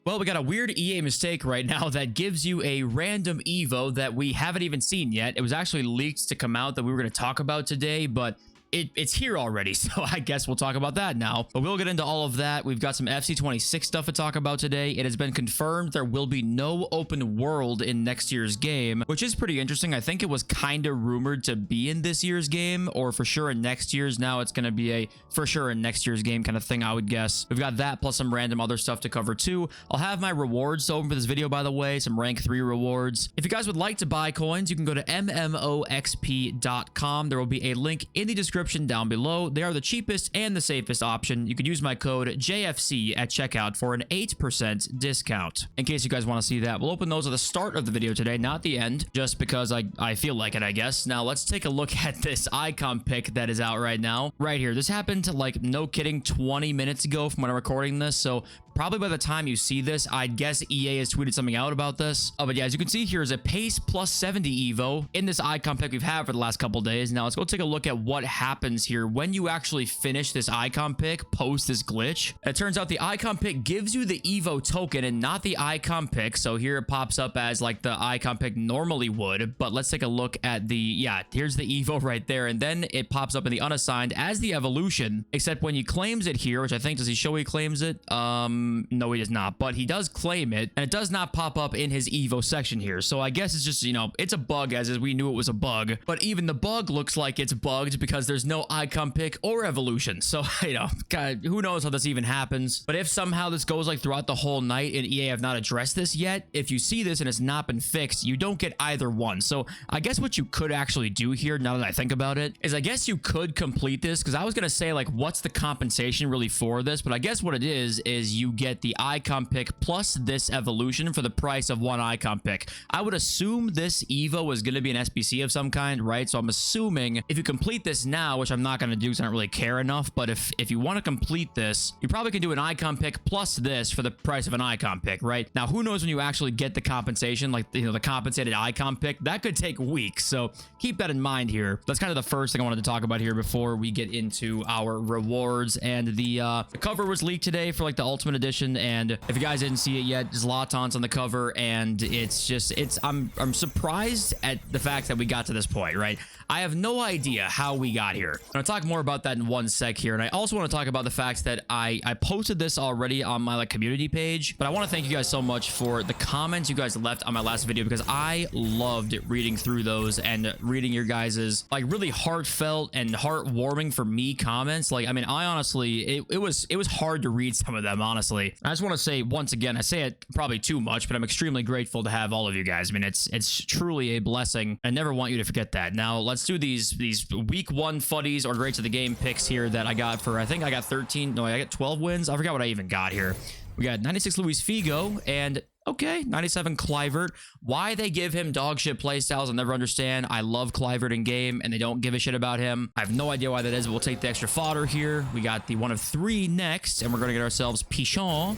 Well, we got a weird EA mistake right now that gives you a random Evo that we haven't even seen yet. It was actually leaked to come out that we were going to talk about today, but it's here already, so I guess we'll talk about that now. But we'll get into all of that. We've got some FC26 stuff to talk about today. It has been confirmed there will be no open world in next year's game, which is pretty interesting. I think it was kind of rumored to be in this year's game, or for sure in next year's. Now it's going to be a for sure in next year's game kind of thing, I would guess. We've got that plus some random other stuff to cover too. I'll have my rewards to open for this video, by the way, some rank 3 rewards. If you guys would like to buy coins, you can go to mmoxp.com. There will be a link in the description down below. They are the cheapest and the safest option. You can use my code JFC at checkout for an 8% discount. In case you guys want to see that, we'll open those at the start of the video today, not the end, just because I feel like it, I guess. Now, let's take a look at this icon pick that is out right now. Right here. This happened, like, no kidding, 20 minutes ago from when I'm recording this, so probably by the time you see this, I'd guess EA has tweeted something out about this. Oh, but yeah, as you can see here is a pace plus 70 Evo in this icon pick we've had for the last couple days. Now, let's go take a look at what happens here when you actually finish this icon pick post this glitch. It turns out the icon pick gives you the Evo token and not the icon pick. So here it pops up as like the icon pick normally would. But let's take a look at the, yeah, here's the Evo right there. And then it pops up in the unassigned as the evolution, except when he claims it here, which I think, does he show he claims it? No, he does not, but he does claim it, and it does not pop up in his Evo section here. So I guess it's just, you know, it's a bug, as we knew it was a bug, but even the bug looks like it's bugged because there's no icon pick or evolution. So, you know, God, who knows how this even happens. But if somehow this goes like throughout the whole night and EA have not addressed this yet, if you see this and it's not been fixed, you don't get either one. So I guess what you could actually do here, now that I think about it, is I guess you could complete this, because I was going to say, like, what's the compensation really for this? But I guess what it is you get the icon pick plus this evolution for the price of one icon pick. I would assume this Evo is going to be an SBC of some kind, right? So I'm assuming if you complete this now, which I'm not going to do because I don't really care enough, but if you want to complete this, you probably can do an icon pick plus this for the price of an icon pick, right? Now, who knows when you actually get the compensation, like, you know, the compensated icon pick, that could take weeks. So keep that in mind here. That's kind of the first thing I wanted to talk about here before we get into our rewards. And the cover was leaked today for like the Ultimate Edition, and if you guys didn't see it yet, Zlatan's on the cover, and I'm surprised at the fact that we got to this point, right? I have no idea how we got here. I'm gonna talk more about that in one sec here, and I also want to talk about the fact that I posted this already on my like community page, but I want to thank you guys so much for the comments you guys left on my last video, because I loved reading through those and reading your guys's like really heartfelt and heartwarming for me comments. Like, I mean, I honestly, it was hard to read some of them, honestly. I just want to say once again, I say it probably too much, but I'm extremely grateful to have all of you guys. I mean, it's truly a blessing. I never want you to forget that. Now, let's do these week 1 futties or greats of the game picks here that I got for, I think I got 13. No, I got 12 wins. I forgot what I even got here. We got 96 Luis Figo and okay, 97 Kluivert. Why they give him dog shit playstyles, I'll never understand. I love Kluivert in game, and they don't give a shit about him. I have no idea why that is, but we'll take the extra fodder here. We got the 1 of 3 next, and we're going to get ourselves Pichon,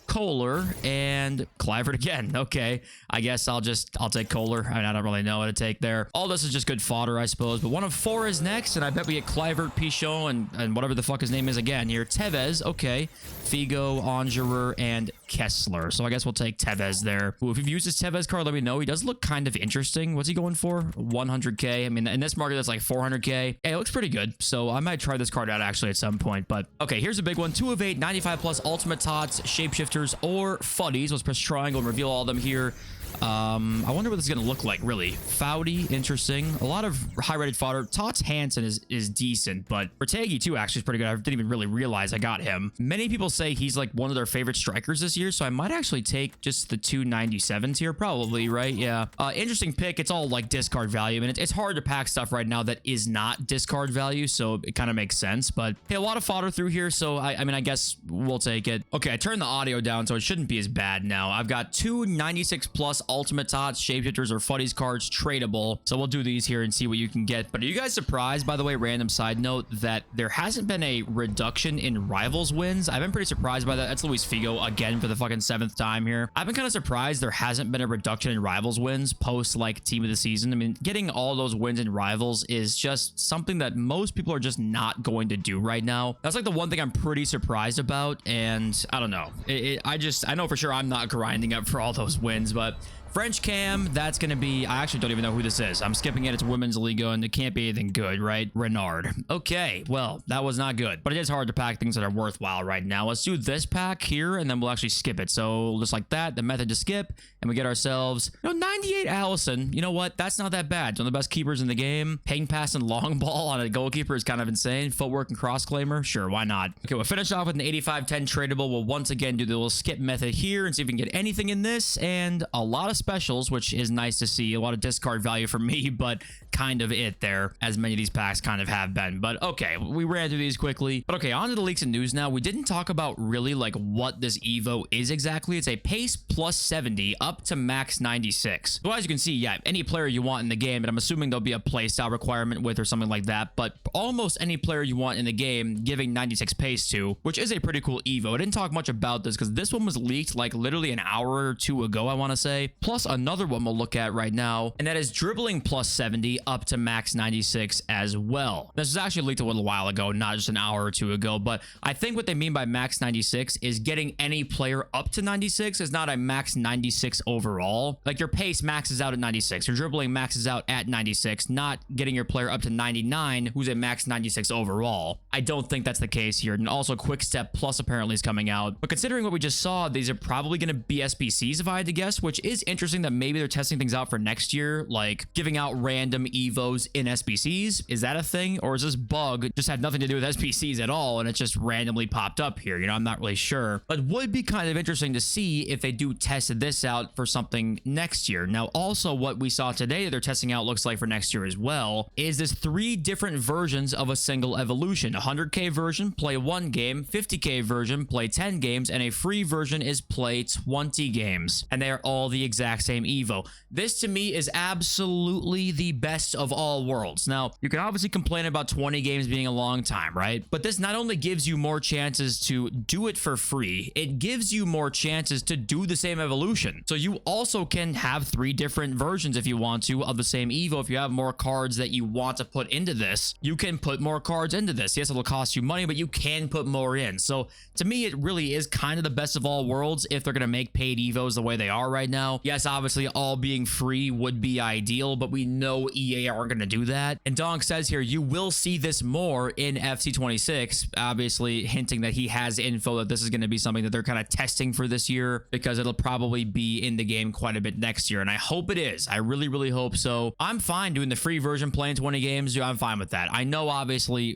Kohler, and Kluivert again. Okay, I guess I'll take Kohler. I mean, I don't really know what to take there. All this is just good fodder, I suppose. But 1 of 4 is next, and I bet we get Kluivert, Pichon, and whatever the fuck his name is again here. Tevez, okay. Figo, Angerer, and Kessler. So I guess we'll take Tevez there. Ooh, if you've used this Tevez card, let me know. He does look kind of interesting. What's he going for? 100k. I mean, in this market, that's like 400k. Hey, it looks pretty good. So I might try this card out actually at some point. But okay, here's a big one. 2 of 8, 95 plus ultimate tots, shapeshifters, or futties. Let's press triangle and reveal all of them here. I wonder what this is going to look like, really. Foudy, interesting. A lot of high-rated fodder. Tots Hansen is decent, but Bertaghi, too, actually is pretty good. I didn't even really realize I got him. Many people say he's, like, one of their favorite strikers this year, so I might actually take just the 297s here, probably, right? Yeah. Interesting pick. It's all, like, discard value, and it's hard to pack stuff right now that is not discard value, so it kind of makes sense, but hey, a lot of fodder through here, so I mean, I guess we'll take it. Okay, I turned the audio down, so it shouldn't be as bad now. I've got 296 plus plus ultimate tots, shapeshifters, or futties cards tradable. So we'll do these here and see what you can get. But are you guys surprised, by the way, random side note, that there hasn't been a reduction in rivals wins? I've been pretty surprised by that. That's Luis Figo again for the fucking 7th time here. I've been kind of surprised there hasn't been a reduction in rivals wins post like team of the season. I mean, getting all those wins in rivals is just something that most people are just not going to do right now. That's like the one thing I'm pretty surprised about. And I don't know. I know for sure I'm not grinding up for all those wins, but French Cam, that's going to be, I actually don't even know who this is. I'm skipping it. It's Women's Liga, and it can't be anything good, right? Renard. Okay, well, that was not good, but it is hard to pack things that are worthwhile right now. Let's do this pack here, and then we'll actually skip it. So just like that, the method to skip, and we get ourselves, 98 Allison. You know what? That's not that bad. It's one of the best keepers in the game. Ping pass and long ball on a goalkeeper is kind of insane. Footwork and cross claimer. Sure, why not? Okay, we'll finish off with an 85-10 tradable. We'll once again do the little skip method here and see if we can get anything in this, and a lot of specials, which is nice to see. A lot of discard value for me, but kind of it there, as many of these packs kind of have been. But okay, we ran through these quickly. But okay, on to the leaks and news now. We didn't talk about really like what this Evo is exactly. It's a pace plus 70 up to max 96. So as you can see, yeah, any player you want in the game, but I'm assuming there'll be a playstyle requirement with or something like that. But almost any player you want in the game, giving 96 pace to, which is a pretty cool Evo. I didn't talk much about this because this one was leaked like literally an hour or two ago, I want to say. Plus another one we'll look at right now, and that is dribbling plus 70 up to max 96 as well. This was actually leaked a little while ago, not just an hour or two ago, but I think what they mean by max 96 is getting any player up to 96 is not a max 96 overall. Like your pace maxes out at 96, your dribbling maxes out at 96, not getting your player up to 99 who's a max 96 overall. I don't think that's the case here. And also quick step plus apparently is coming out, but considering what we just saw, these are probably going to be SBCs if I had to guess, which is interesting that maybe they're testing things out for next year, like giving out random Evos in SBCs. Is that a thing, or is this bug just had nothing to do with SBCs at all and it just randomly popped up here? I'm not really sure, but would be kind of interesting to see if they do test this out for something next year. Now also what we saw today that they're testing out looks like for next year as well is this 3 different versions of a single evolution. 100k version, play 1 game, 50k version, play 10 games, and a free version is play 20 games, and they are all the exact same Evo. This to me is absolutely the best of all worlds. Now, you can obviously complain about 20 games being a long time, right? But this not only gives you more chances to do it for free, it gives you more chances to do the same evolution. So you also can have 3 different versions if you want to of the same Evo. If you have more cards that you want to put into this, you can put more cards into this. Yes, it'll cost you money, but you can put more in. So to me, it really is kind of the best of all worlds if they're going to make paid Evos the way they are right now. Yes, obviously all being free would be ideal, but we know EA aren't going to do that. And Donk says here, you will see this more in FC26, obviously hinting that he has info that this is going to be something that they're kind of testing for this year, because it'll probably be in the game quite a bit next year. And I hope it is. I really, really hope so. I'm fine doing the free version, playing 20 games. Dude, I'm fine with that. I know, obviously,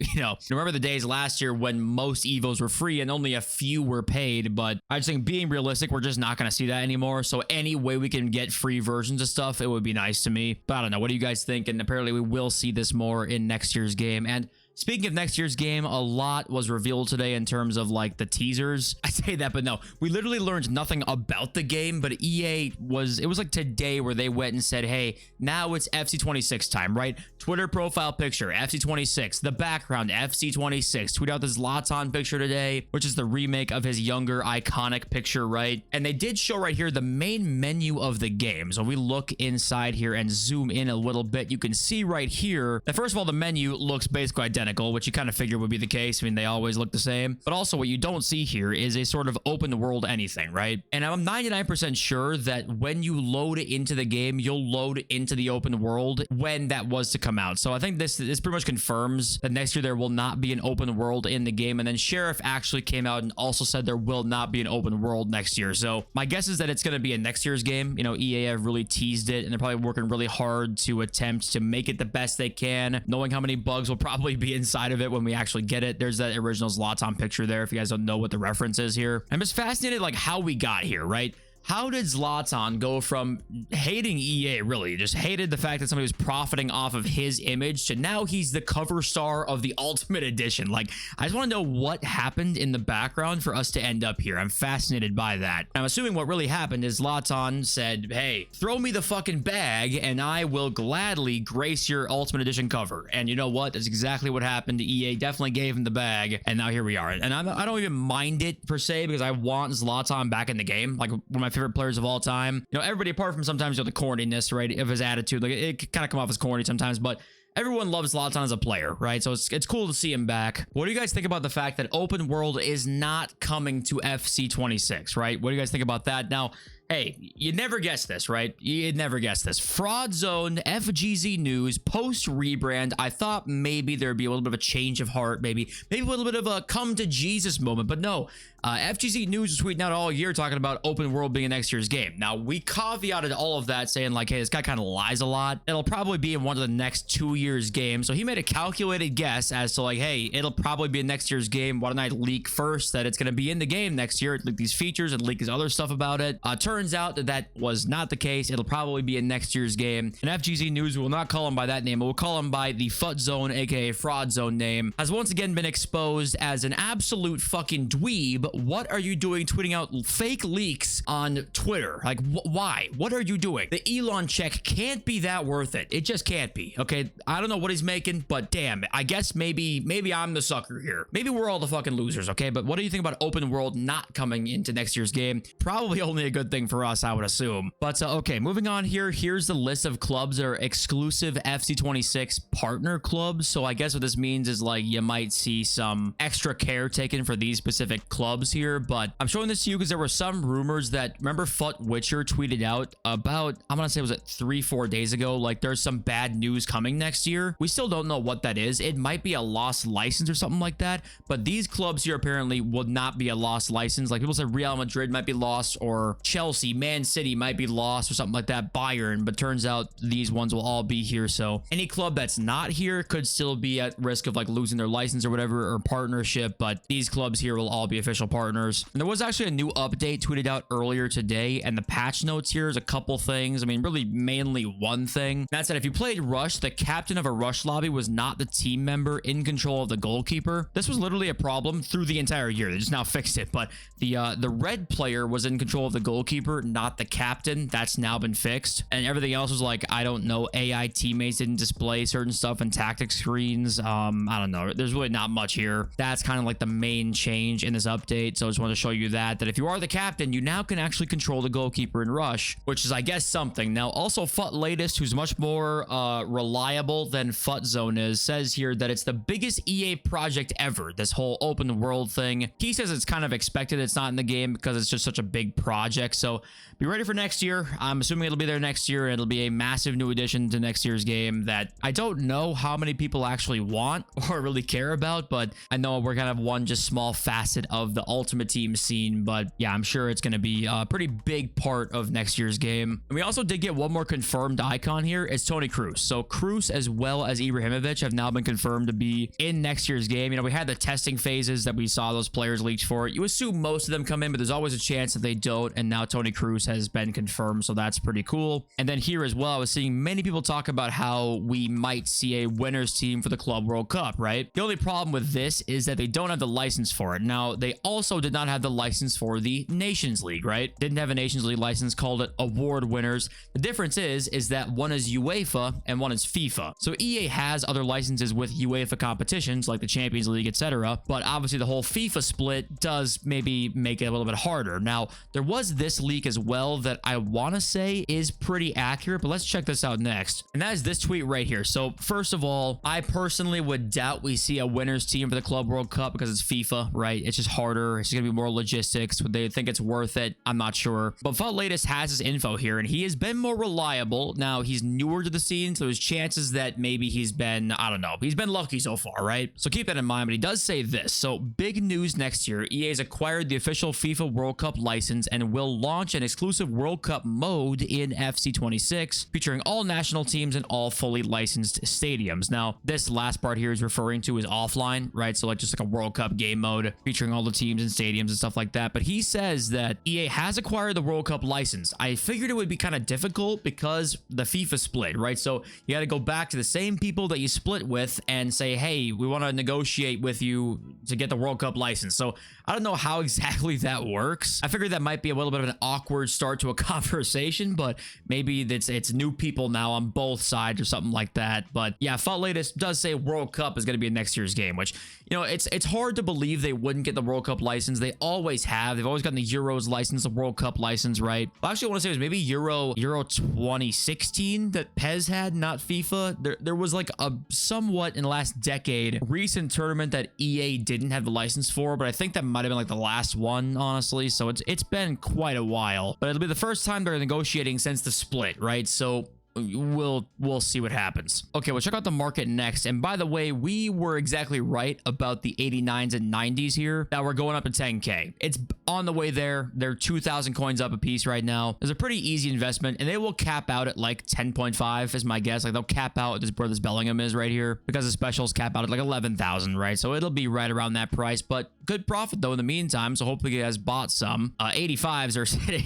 remember the days last year when most Evos were free and only a few were paid, but I just think being realistic, we're just not going to see that anymore. So any way we can get free versions of stuff, it would be nice to me. But I don't know. What do you guys think? And apparently we will see this more in next year's game. And speaking of next year's game, a lot was revealed today in terms of like the teasers. I say that, but no, we literally learned nothing about the game, but it was like today where they went and said, hey, now it's FC26 time, right? Twitter profile picture, FC26, the background, FC26, tweet out this Zlatan picture today, which is the remake of his younger iconic picture, right? And they did show right here the main menu of the game. So if we look inside here and zoom in a little bit, you can see right here that first of all, the menu looks basically identical, which you kind of figure would be the case. I mean, they always look the same, but also what you don't see here is a sort of open world anything, right? And I'm 99% sure that when you load into the game, you'll load into the open world when that was to come out. So I think this pretty much confirms that next year there will not be an open world in the game. And then Sheriff actually came out and also said there will not be an open world next year. So my guess is that it's going to be a next year's game. EA have really teased it, and they're probably working really hard to attempt to make it the best they can, knowing how many bugs will probably be inside of it when we actually get it. There's that original Zlatan picture there if you guys don't know what the reference is here. I'm just fascinated like how we got here, right? how did Zlatan go from hating EA, really just hated the fact that somebody was profiting off of his image, to now he's the cover star of the Ultimate Edition? Like, I just want to know what happened in the background for us to end up here. I'm fascinated by that. I'm assuming what really happened is Zlatan said, hey, throw me the fucking bag and I will gladly grace your Ultimate Edition cover. And you know what? That's exactly what happened. EA definitely gave him the bag, and now here we are. And I don't even mind it per se, because I want Zlatan back in the game, like one of my favorite players of all time. You know, everybody apart from sometimes, you know, the corniness, right, of his attitude, like it kind of come off as corny sometimes, but everyone loves Zlatan as a player, right? So it's cool to see him back. What do you guys think about the fact that open world is not coming to FC 26, right? What do you guys think about that? Now, hey, you'd never guess this, right? You'd never guess this. Fraud Zone, FGZ News, post rebrand. I thought maybe there'd be a little bit of a change of heart, maybe a little bit of a come to Jesus moment, but no. FGZ News was tweeting out all year talking about open world being next year's game. Now, we caveated all of that saying like, hey, this guy kind of lies a lot. It'll probably be in one of the next 2 years' games. So he made a calculated guess as to like, hey, it'll probably be in next year's game. Why don't I leak first that it's going to be in the game next year? Leak these features and leak his other stuff about it. Turns out that that was not the case. It'll probably be in next year's game. And FGZ News will not call him by that name. We'll call him by the FUT Zone, aka Fraud Zone name. Has once again been exposed as an absolute fucking dweeb. What are you doing tweeting out fake leaks on Twitter? Like, why? What are you doing? The Elon check can't be that worth it. It just can't be. Okay, I don't know what he's making, but damn, I guess maybe I'm the sucker here. Maybe we're all the fucking losers, okay? But what do you think about open world not coming into next year's game? Probably only a good thing for us, I would assume. But okay, moving on here. Here's the list of clubs that are exclusive FC26 partner clubs. So I guess what this means is like you might see some extra care taken for these specific clubs here. But I'm showing this to you because there were some rumors that, remember, Fut Witcher tweeted out about, I'm gonna say, was it 3-4 days ago, like there's some bad news coming next year. We still don't know what that is. It might be a lost license or something like that, but these clubs here apparently will not be a lost license. Like people said Real Madrid might be lost, or Chelsea, Man City might be lost, or something like that, Bayern, but turns out these ones will all be here. So any club that's not here could still be at risk of like losing their license or whatever, or partnership, but these clubs here will all be official partners. And there was actually a new update tweeted out earlier today, and the patch notes here is a couple things. I mean, really mainly one thing. That said, if you played Rush, the captain of a Rush lobby was not the team member in control of the goalkeeper. This was literally a problem through the entire year. They just now fixed it, but the red player was in control of the goalkeeper, not the captain. That's now been fixed, and everything else was like, I don't know, AI teammates didn't display certain stuff in tactic screens. I don't know. There's really not much here. That's kind of like the main change in this update. So I just want to show you that if you are the captain, you now can actually control the goalkeeper in Rush, which is, I guess, something. Now, also Fut Latest, who's much more reliable than Fut Zone is, says here that it's the biggest EA project ever, this whole open world thing. He says it's kind of expected it's not in the game because it's just such a big project. So be ready for next year. I'm assuming it'll be there next year, and it'll be a massive new addition to next year's game that I don't know how many people actually want or really care about, but I know we're kind of one just small facet of the Ultimate Team scene. But yeah, I'm sure it's going to be a pretty big part of next year's game. And we also did get one more confirmed icon here. It's Toni Kroos. So Kroos as well as Ibrahimovic have now been confirmed to be in next year's game. You know, we had the testing phases that we saw those players leaked for. You assume most of them come in, but there's always a chance that they don't. And now Toni Kroos has been confirmed, so that's pretty cool. And then here as well, I was seeing many people talk about how we might see a winners team for the Club World Cup, right? The only problem with this is that they don't have the license for it. Now, they also did not have the license for the Nations League, right? Didn't have a Nations League license, called it award winners. The difference is that one is UEFA and one is FIFA. So EA has other licenses with UEFA competitions like the Champions League, etc. But obviously the whole FIFA split does maybe make it a little bit harder. Now, there was this leak as well that I want to say is pretty accurate, but let's check this out next. And that is this tweet right here. So first of all, I personally would doubt we see a winners team for the Club World Cup because it's FIFA, right? It's just harder. It's going to be more logistics. Would they think it's worth it? I'm not sure. But Fut Latest has his info here, and he has been more reliable. Now, he's newer to the scene, so there's chances that maybe he's been, I don't know, he's been lucky so far, right? So keep that in mind. But he does say this. So big news next year. EA's acquired the official FIFA World Cup license and will launch launch an exclusive World Cup mode in FC26, featuring all national teams and all fully licensed stadiums. Now, this last part here is referring to is offline, right? So like just like a World Cup game mode featuring all the teams and stadiums and stuff like that. But he says that EA has acquired the World Cup license. I figured it would be kind of difficult because the FIFA split, right? So you got to go back to the same people that you split with and say, hey, we want to negotiate with you to get the World Cup license. So I don't know how exactly that works. I figured that might be a little bit of an awkward start to a conversation, but maybe it's new people now on both sides or something like that. But yeah, FUT Latest does say World Cup is going to be next year's game, which, you know, it's hard to believe they wouldn't get the World Cup license. They always have. They've always gotten the Euros license, the World Cup license, right? Well, actually, I want to say it was maybe Euro 2016 that PES had, not FIFA. There was like a somewhat in the last decade recent tournament that EA didn't have the license for, but I think that might have been like the last one, honestly. So it's been quite a while, but it'll be the first time they're negotiating since the split, right? So we'll see what happens. Okay, we'll check out the market next. And by the way, we were exactly right about the 89s and 90s here that we're going up to 10k. It's on the way there. They're 2,000 coins up a piece right now. It's a pretty easy investment, and they will cap out at like 10.5 is my guess. Like they'll cap out where this Bellingham is right here, because the specials cap out at like 11,000, right? So it'll be right around that price, but good profit though in the meantime. So hopefully you guys bought some. 85s are sitting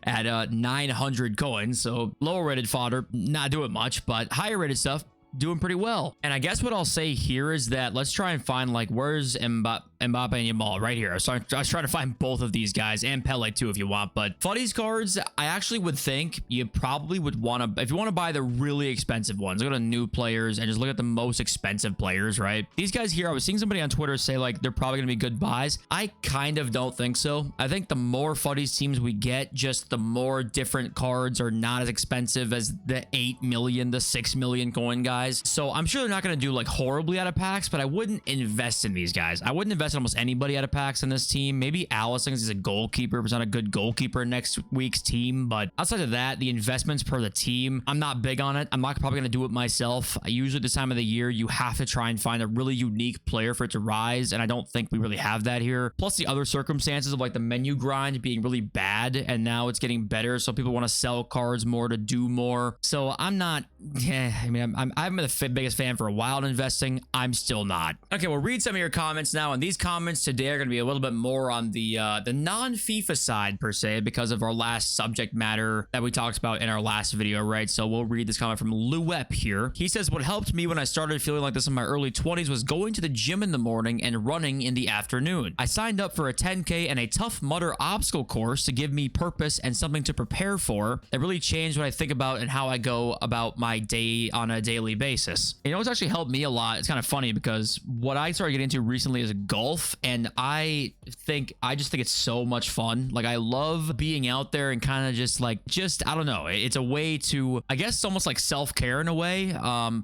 at 900 coins. So lower rated fodder, not doing much, but higher rated stuff doing pretty well. And I guess what I'll say here is that let's try and find like where's Mbappe and Yamal right here. So I was trying to find both of these guys, and Pele too if you want. But futties cards, I actually would think you probably would want to, if you want to buy the really expensive ones, look at the new players and just look at the most expensive players, right? These guys here, I was seeing somebody on Twitter say like they're probably gonna be good buys. I kind of don't think so. I think the more futties teams we get, just the more different cards are not as expensive as the 8 million, the 6 million coin guys. So I'm sure they're not going to do like horribly out of packs, but I wouldn't invest in these guys. I wouldn't invest in almost anybody out of packs in this team. Maybe Allison, because he's a goalkeeper, but he's not a good goalkeeper in next week's team. But outside of that, the investments per the team, I'm not big on it. I'm not probably going to do it myself. Usually this time of the year, you have to try and find a really unique player for it to rise, and I don't think we really have that here. Plus the other circumstances of like the menu grind being really bad, and now it's getting better, so people want to sell cards more to do more. So I'm not, I mean, I've been the biggest fan for a while in investing. I'm still not. Okay, we'll read some of your comments now, and these comments today are going to be a little bit more on the non-FIFA side per se, because of our last subject matter that we talked about in our last video, right? So we'll read this comment from Luep here. He says, what helped me when I started feeling like this in my early 20s was going to the gym in the morning and running in the afternoon. I signed up for a 10k and a Tough Mudder obstacle course to give me purpose and something to prepare for. That really changed what I think about and how I go about my day on a daily basis. You know what's actually helped me a lot? It's kind of funny because what I started getting into recently is golf, and I just think it's so much fun. Like I love being out there and kind of just I don't know. It's a way to, I guess, almost like self-care in a way.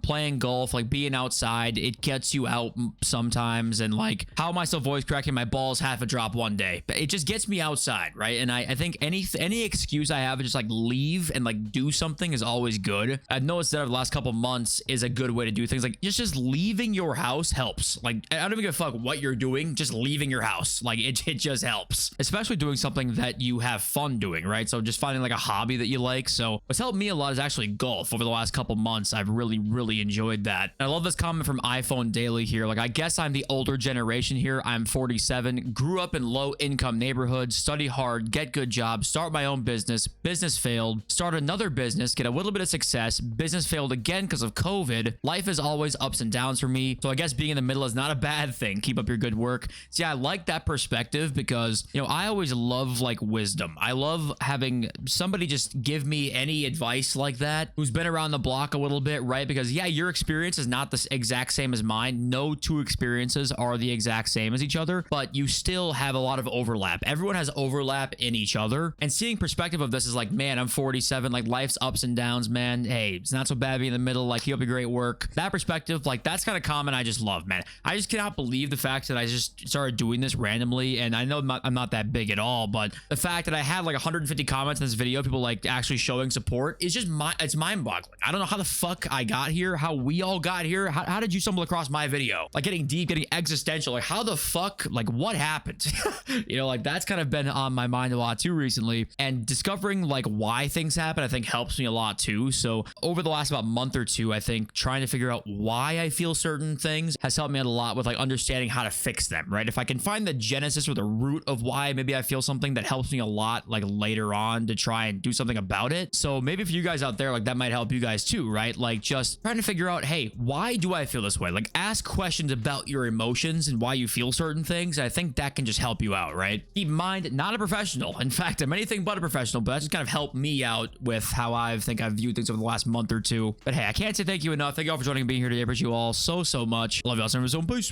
Playing golf, like being outside, it gets you out sometimes. And like, how am I still voice cracking? My balls half a drop one day, but it just gets me outside, right? And I think any excuse I have to just like leave and like do something is always good. I've noticed that over the last couple months is a good way to do things. Like just leaving your house helps. Like I don't even give a fuck what you're doing, just leaving your house, like it just helps, especially doing something that you have fun doing, right? So just finding like a hobby that you like. So what's helped me a lot is actually golf. Over the last couple months, I've really enjoyed that. And I love this comment from iPhone Daily here. Like, I guess I'm the older generation here. I'm 47, grew up in low income neighborhoods, study hard, get good jobs, start my own business failed, start another business, get a little bit of success, business failed again because of COVID. Life is always ups and downs for me, so I guess being in the middle is not a bad thing. Keep up your good work. See, I like that perspective because, you know, I always love like wisdom. I love having somebody just give me any advice like that who's been around the block a little bit, right? Because yeah, your experience is not the exact same as mine. No two experiences are the exact same as each other, but you still have a lot of overlap. Everyone has overlap in each other, and seeing perspective of this is like, man, I'm 47, like life's ups and downs, man. Hey, it's not so bad being in the middle. Like, keep up your me great work. That perspective, like, that's kind of common. I just love, man. I just cannot believe the fact that I just started doing this randomly, and I know I'm not that big at all, but the fact that I had like 150 comments in this video, people like actually showing support, is just it's mind-boggling. I don't know how the fuck I got here, how we all got here. How did you stumble across my video? Like, getting deep, getting existential, like, how the fuck, like, what happened? You know, like, that's kind of been on my mind a lot too recently, and discovering like why things happen, I think, helps me a lot too. So over the last about month or two, I think trying to figure out why I feel certain things has helped me out a lot with like understanding how to fix them, right? If I can find the genesis or the root of why maybe I feel something, that helps me a lot like later on to try and do something about it. So maybe for you guys out there, like, that might help you guys too, right? Like, just trying to figure out, hey, why do I feel this way? Like, ask questions about your emotions and why you feel certain things. I think that can just help you out, right? Keep in mind, not a professional. In fact, I'm anything but a professional, but that just kind of helped me out with how I've viewed things over the last month or two. But hey, I can't say thank you enough. Thank you all for joining and being here today. I appreciate you all so much. Love y'all. So peace.